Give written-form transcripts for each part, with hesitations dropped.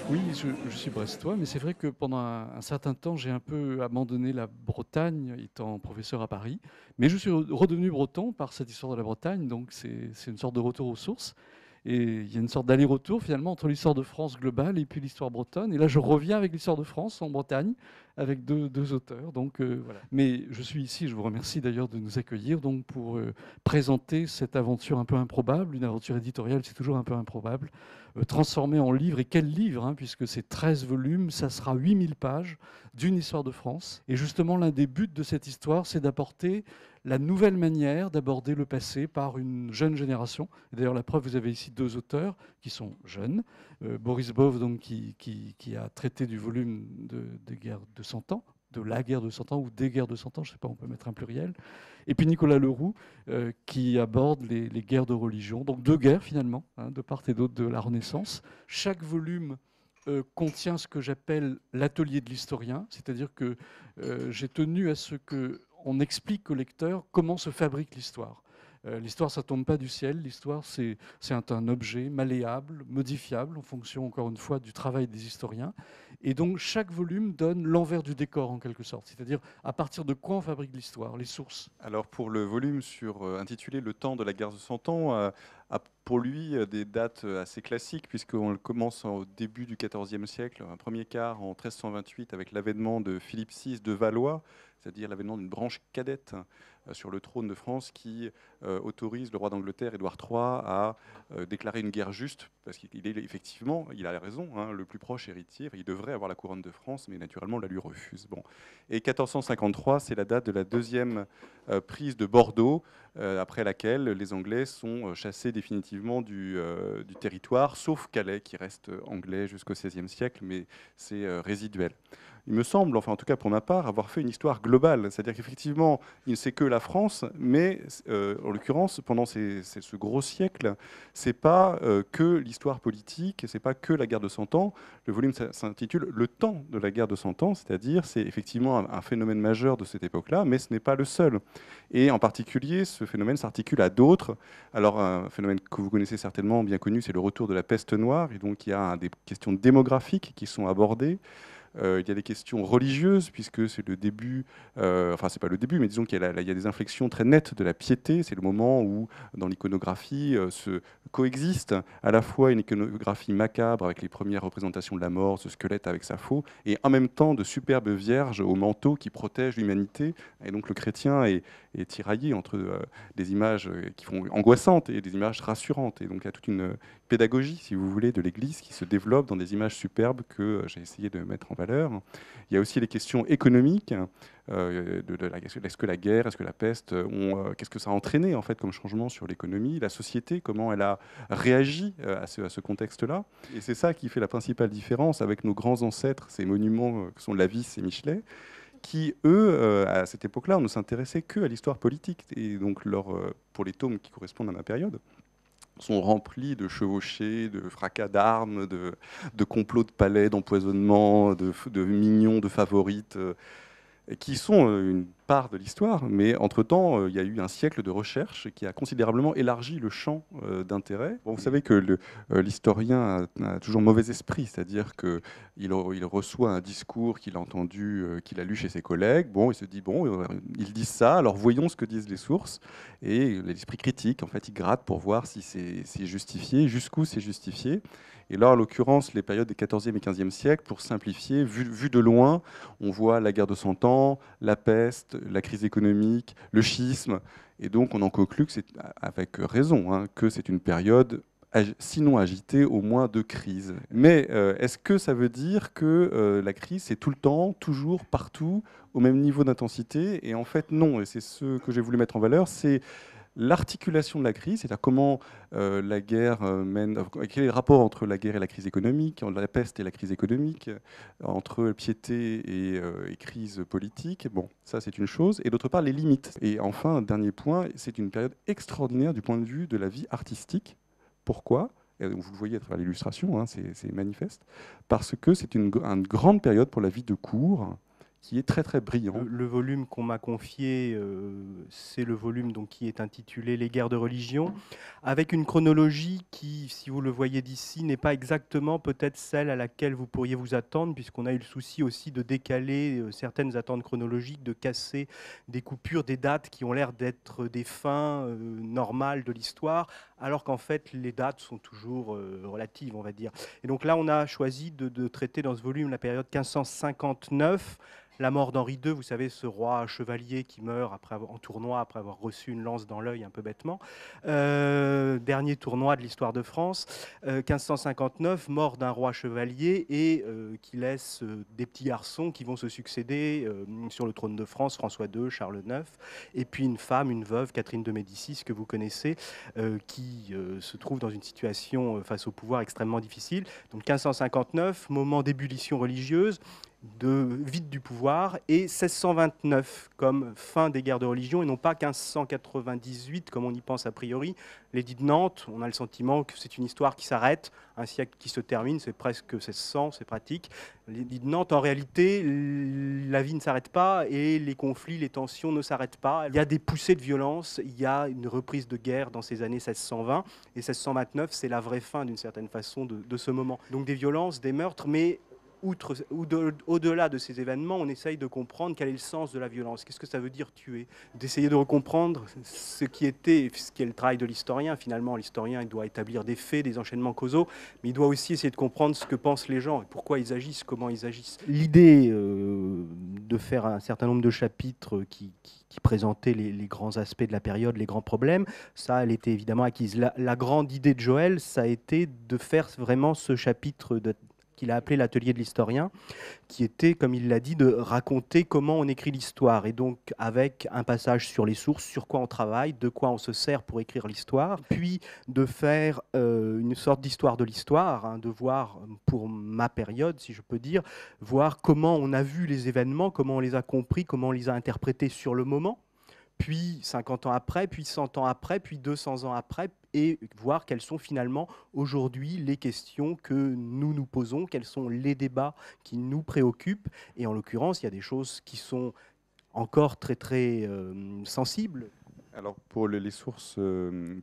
Oui, je suis brestois, mais c'est vrai que pendant un certain temps, j'ai un peu abandonné la Bretagne, étant professeur à Paris. Mais je suis redevenu breton par cette histoire de la Bretagne, donc c'est une sorte de retour aux sources. Et il y a une sorte d'aller-retour finalement entre l'histoire de France globale et puis l'histoire bretonne. Et là, je reviens avec l'histoire de France en Bretagne, avec deux auteurs. Donc voilà. Mais je suis ici, je vous remercie d'ailleurs de nous accueillir donc pour présenter cette aventure un peu improbable. Une aventure éditoriale, c'est toujours un peu improbable. Transformée en livre, et quel livre, hein, puisque c'est 13 volumes, ça sera 8000 pages d'une histoire de France. Et justement, l'un des buts de cette histoire, c'est d'apporter la nouvelle manière d'aborder le passé par une jeune génération. D'ailleurs, la preuve, vous avez ici deux auteurs qui sont jeunes. Boris Bov, donc, qui a traité du volume des guerres de 100 ans, de la guerre de 100 ans ou des guerres de 100 ans, je ne sais pas, on peut mettre un pluriel. Et puis Nicolas Leroux, qui aborde les guerres de religion. Donc deux guerres finalement, hein, de part et d'autre de la Renaissance. Chaque volume contient ce que j'appelle l'atelier de l'historien, c'est-à-dire que j'ai tenu à ce qu'on explique au lecteur comment se fabrique l'histoire. L'histoire, ça ne tombe pas du ciel. L'histoire, c'est un objet malléable, modifiable, en fonction, encore une fois, du travail des historiens. Et donc, chaque volume donne l'envers du décor, en quelque sorte. C'est-à-dire, à partir de quoi on fabrique l'histoire, les sources. Alors pour le volume intitulé Le temps de la guerre de Cent Ans, a pour lui des dates assez classiques, puisqu'on le commence au début du XIVe siècle, un premier quart en 1328 avec l'avènement de Philippe VI de Valois, c'est-à-dire l'avènement d'une branche cadette sur le trône de France qui autorise le roi d'Angleterre, Édouard III, à déclarer une guerre juste, parce qu'il est effectivement, il a raison, hein, le plus proche héritier, il devrait avoir la couronne de France, mais naturellement on la lui refuse. Bon. Et 1453, c'est la date de la deuxième prise de Bordeaux, après laquelle les Anglais sont chassés définitivement du territoire, sauf Calais, qui reste anglais jusqu'au XVIe siècle, mais c'est résiduel. Il me semble, enfin en tout cas pour ma part, avoir fait une histoire globale. C'est-à-dire qu'effectivement, il ne sait que la France, mais en l'occurrence, pendant ce gros siècle, c'est pas que l'histoire politique, c'est pas que la guerre de 100 ans. Le volume s'intitule Le temps de la guerre de 100 ans, c'est-à-dire c'est effectivement un phénomène majeur de cette époque-là, mais ce n'est pas le seul. Et en particulier, ce phénomène s'articule à d'autres. Alors un phénomène que vous connaissez certainement, bien connu, c'est le retour de la peste noire, et donc il y a des questions démographiques qui sont abordées. Il y a des questions religieuses, puisque c'est le début, enfin c'est pas le début, mais disons qu'il y a des inflexions très nettes de la piété. C'est le moment où, dans l'iconographie, se coexiste à la fois une iconographie macabre avec les premières représentations de la mort, ce squelette avec sa faux, et en même temps de superbes vierges au manteau qui protègent l'humanité. Et donc le chrétien est tiraillé entre des images qui font angoissantes et des images rassurantes. Et donc il y a toute une pédagogie, si vous voulez, de l'Église qui se développe dans des images superbes que j'ai essayé de mettre en valeur. Il y a aussi les questions économiques. Est-ce que la guerre, est-ce que la peste, qu'est-ce que ça a entraîné en fait comme changement sur l'économie, la société, comment elle a réagi à ce contexte-là. Et c'est ça qui fait la principale différence avec nos grands ancêtres, ces monuments que sont Lavis et Michelet, qui, eux, à cette époque-là, ne s'intéressaient que à l'histoire politique. Et donc, pour les tomes qui correspondent à ma période, sont remplis de chevauchées, de fracas d'armes, de complots de palais, d'empoisonnement, de mignons, de favorites, qui sont une part de l'histoire. Mais entre-temps, il y a eu un siècle de recherche qui a considérablement élargi le champ d'intérêt. Bon, vous savez que l'historien a toujours mauvais esprit, c'est-à-dire qu'il reçoit un discours qu'il a entendu, qu'il a lu chez ses collègues. Bon, il se dit, bon, ils disent ça, alors voyons ce que disent les sources. Et l'esprit critique, en fait, il gratte pour voir si c'est justifié, jusqu'où c'est justifié. Et là, en l'occurrence, les périodes des 14e et 15e siècles, pour simplifier, vu de loin, on voit la guerre de 100 ans, la peste, la crise économique, le schisme. Et donc, on en conclut, avec raison, hein, que c'est une période, sinon agitée, au moins de crise. Mais est-ce que ça veut dire que la crise, c'est tout le temps, toujours, partout, au même niveau d'intensité? Et en fait, non. Et c'est ce que j'ai voulu mettre en valeur, c'est l'articulation de la crise, c'est-à-dire comment la guerre mène, quel est le rapport entre la guerre et la crise économique, entre la peste et la crise économique, entre piété et crise politique. Bon, ça c'est une chose. Et d'autre part, les limites. Et enfin, un dernier point, c'est une période extraordinaire du point de vue de la vie artistique. Pourquoi ? Et vous le voyez à travers l'illustration, hein, c'est manifeste. Parce que c'est une grande période pour la vie de cour, qui est très très brillant. Le volume qu'on m'a confié, c'est le volume donc, qui est intitulé Les guerres de religion, avec une chronologie qui, si vous le voyez d'ici, n'est pas exactement peut-être celle à laquelle vous pourriez vous attendre, puisqu'on a eu le souci aussi de décaler certaines attentes chronologiques, de casser des coupures, des dates qui ont l'air d'être des fins normales de l'histoire, alors qu'en fait les dates sont toujours relatives, on va dire. Et donc là, on a choisi de traiter dans ce volume la période 1559, la mort d'Henri II, vous savez, ce roi chevalier qui meurt en tournoi après avoir reçu une lance dans l'œil, un peu bêtement. Dernier tournoi de l'histoire de France. 1559, mort d'un roi chevalier et qui laisse des petits garçons qui vont se succéder sur le trône de France, François II, Charles IX, et puis une femme, une veuve, Catherine de Médicis, que vous connaissez, qui se trouve dans une situation face au pouvoir extrêmement difficile. Donc 1559, moment d'ébullition religieuse, de vide du pouvoir, et 1629 comme fin des guerres de religion, et non pas 1598 comme on y pense a priori. L'édit de Nantes, on a le sentiment que c'est une histoire qui s'arrête, un siècle qui se termine, c'est presque 1600, c'est pratique. L'édit de Nantes, en réalité, la vie ne s'arrête pas et les conflits, les tensions ne s'arrêtent pas. Il y a des poussées de violence, il y a une reprise de guerre dans ces années 1620, et 1629, c'est la vraie fin d'une certaine façon de ce moment. Donc des violences, des meurtres, mais au-delà de ces événements, on essaye de comprendre quel est le sens de la violence. Qu'est-ce que ça veut dire tuer? D'essayer de recomprendre ce qui est le travail de l'historien. Finalement, l'historien, il doit établir des faits, des enchaînements causaux, mais il doit aussi essayer de comprendre ce que pensent les gens, et pourquoi ils agissent, comment ils agissent. L'idée de faire un certain nombre de chapitres qui présentaient les grands aspects de la période, les grands problèmes, ça, elle était évidemment acquise. La grande idée de Joël, ça a été de faire vraiment ce chapitre qu'il a appelé l'atelier de l'historien, qui était, comme il l'a dit, de raconter comment on écrit l'histoire, et donc avec un passage sur les sources, sur quoi on travaille, de quoi on se sert pour écrire l'histoire, puis de faire une sorte d'histoire de l'histoire, hein, de voir, pour ma période, si je peux dire, voir comment on a vu les événements, comment on les a compris, comment on les a interprétés sur le moment, puis 50 ans après, puis 100 ans après, puis 200 ans après, et voir quelles sont finalement aujourd'hui les questions que nous nous posons, quels sont les débats qui nous préoccupent. Et en l'occurrence, il y a des choses qui sont encore très très sensibles. Alors pour les sources,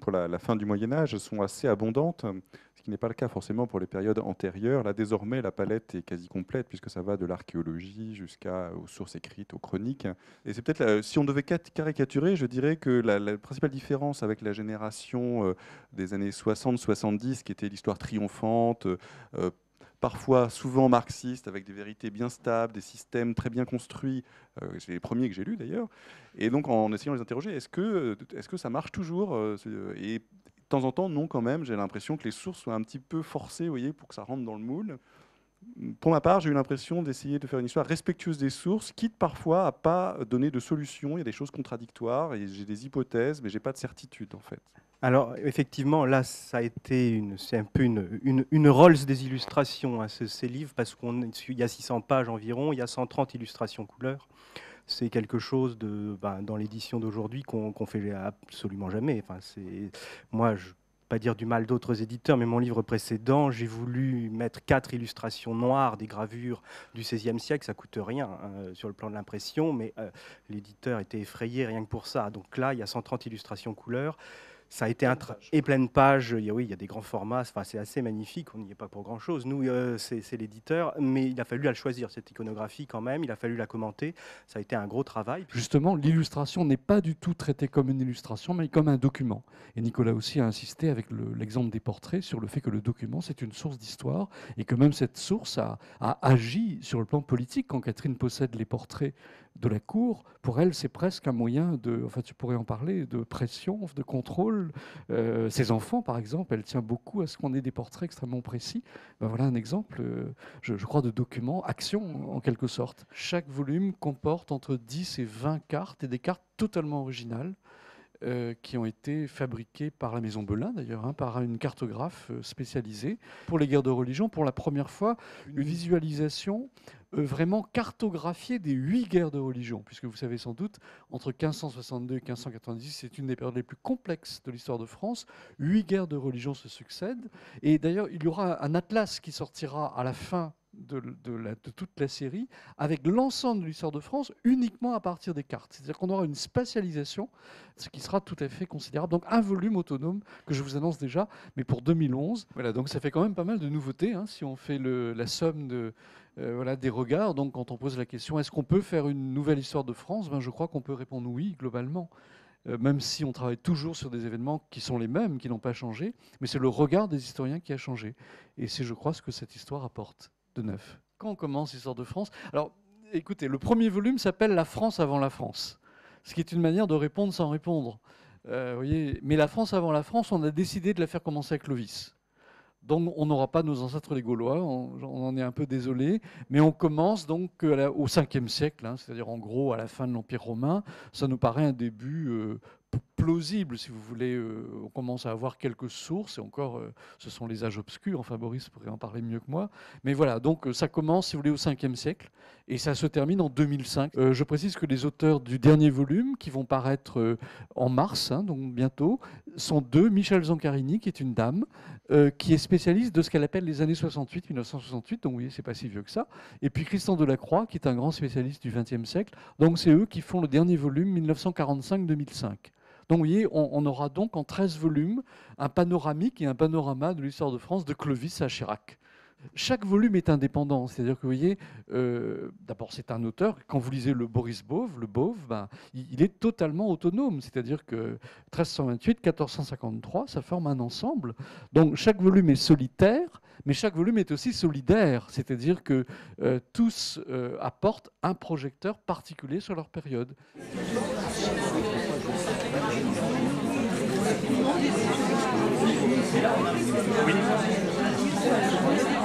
pour la fin du Moyen-Âge, elles sont assez abondantes, ce qui n'est pas le cas forcément pour les périodes antérieures. Là, désormais, la palette est quasi complète, puisque ça va de l'archéologie jusqu'aux sources écrites, aux chroniques. Et c'est peut-être, si on devait caricaturer, je dirais que la principale différence avec la génération des années 60-70, qui était l'histoire triomphante, parfois souvent marxiste, avec des vérités bien stables, des systèmes très bien construits. C'est les premiers que j'ai lus d'ailleurs. Et donc en essayant de les interroger, est-ce que ça marche toujours Et de temps en temps, non quand même. J'ai l'impression que les sources sont un petit peu forcées, vous voyez, pour que ça rentre dans le moule. Pour ma part, j'ai eu l'impression d'essayer de faire une histoire respectueuse des sources, quitte parfois à pas donner de solution. Il y a des choses contradictoires et j'ai des hypothèses, mais j'ai pas de certitude en fait. Alors, effectivement, là, ça a été c'est un peu une Rolls des illustrations, hein, ces livres, parce qu'il y a 600 pages environ, il y a 130 illustrations couleurs. C'est quelque chose dans l'édition d'aujourd'hui qu'on fait absolument jamais. Enfin, moi, je ne vais pas dire du mal d'autres éditeurs, mais mon livre précédent, j'ai voulu mettre 4 illustrations noires, des gravures du XVIe siècle, ça coûte rien hein, sur le plan de l'impression, mais l'éditeur était effrayé rien que pour ça. Donc là, il y a 130 illustrations couleurs. Ça a été et pleine page. Oui, il y a des grands formats. Enfin, c'est assez magnifique. On n'y est pas pour grand-chose. Nous, c'est l'éditeur, mais il a fallu la choisir cette iconographie quand même. Il a fallu la commenter. Ça a été un gros travail. Justement, l'illustration n'est pas du tout traitée comme une illustration, mais comme un document. Et Nicolas aussi a insisté avec l'exemple des portraits sur le fait que le document, c'est une source d'histoire et que même cette source a agi sur le plan politique. Quand Catherine possède les portraits de la cour, pour elle, c'est presque un moyen enfin tu pourrais en parler, de pression, de contrôle. Ses enfants, par exemple, elle tient beaucoup à ce qu'on ait des portraits extrêmement précis. Ben voilà un exemple, je crois, de document, action en quelque sorte. Chaque volume comporte entre 10 et 20 cartes, et des cartes totalement originales, qui ont été fabriquées par la Maison Belin, d'ailleurs, hein, par une cartographe spécialisée. Pour les guerres de religion, pour la première fois, une visualisation vraiment cartographiée des 8 guerres de religion, puisque vous savez sans doute, entre 1562 et 1590, c'est une des périodes les plus complexes de l'histoire de France. 8 guerres de religion se succèdent. Et d'ailleurs, il y aura un atlas qui sortira à la fin de toute la série, avec l'ensemble de l'histoire de France uniquement à partir des cartes. C'est-à-dire qu'on aura une spatialisation, ce qui sera tout à fait considérable. Donc un volume autonome que je vous annonce déjà, mais pour 2011. Voilà, donc ça fait quand même pas mal de nouveautés, hein, si on fait la somme voilà, des regards. Donc quand on pose la question, est-ce qu'on peut faire une nouvelle histoire de France, ben, je crois qu'on peut répondre oui, globalement. Même si on travaille toujours sur des événements qui sont les mêmes, qui n'ont pas changé, mais c'est le regard des historiens qui a changé. Et c'est, je crois, ce que cette histoire apporte de neuf. Quand on commence l'histoire de France, alors écoutez, le premier volume s'appelle La France avant la France, ce qui est une manière de répondre sans répondre. Voyez, mais la France avant la France, on a décidé de la faire commencer avec Clovis. Donc on n'aura pas nos ancêtres les Gaulois, on en est un peu désolé, mais on commence donc au 5e siècle, hein, c'est-à-dire en gros à la fin de l'Empire romain. Ça nous paraît un début plausible, si vous voulez. On commence à avoir quelques sources, et encore, ce sont les âges obscurs, enfin Boris pourrait en parler mieux que moi. Mais voilà, donc ça commence, si vous voulez, au 5e siècle, et ça se termine en 2005. Je précise que les auteurs du dernier volume, qui vont paraître en mars, hein, donc bientôt, sont deux. Michel Zancarini, qui est une dame, qui est spécialiste de ce qu'elle appelle les années 68, 1968, donc vous voyez, c'est pas si vieux que ça. Et puis Christian Delacroix, qui est un grand spécialiste du XXe siècle. Donc c'est eux qui font le dernier volume, 1945-2005. Donc vous voyez, on aura donc en 13 volumes un panoramique et un panorama de l'histoire de France de Clovis à Chirac. Chaque volume est indépendant, c'est-à-dire que vous voyez, d'abord c'est un auteur, quand vous lisez le Boris Bove, ben, il est totalement autonome, c'est-à-dire que 1328, 1453, ça forme un ensemble. Donc chaque volume est solitaire, mais chaque volume est aussi solidaire, c'est-à-dire que tous apportent un projecteur particulier sur leur période. Oui.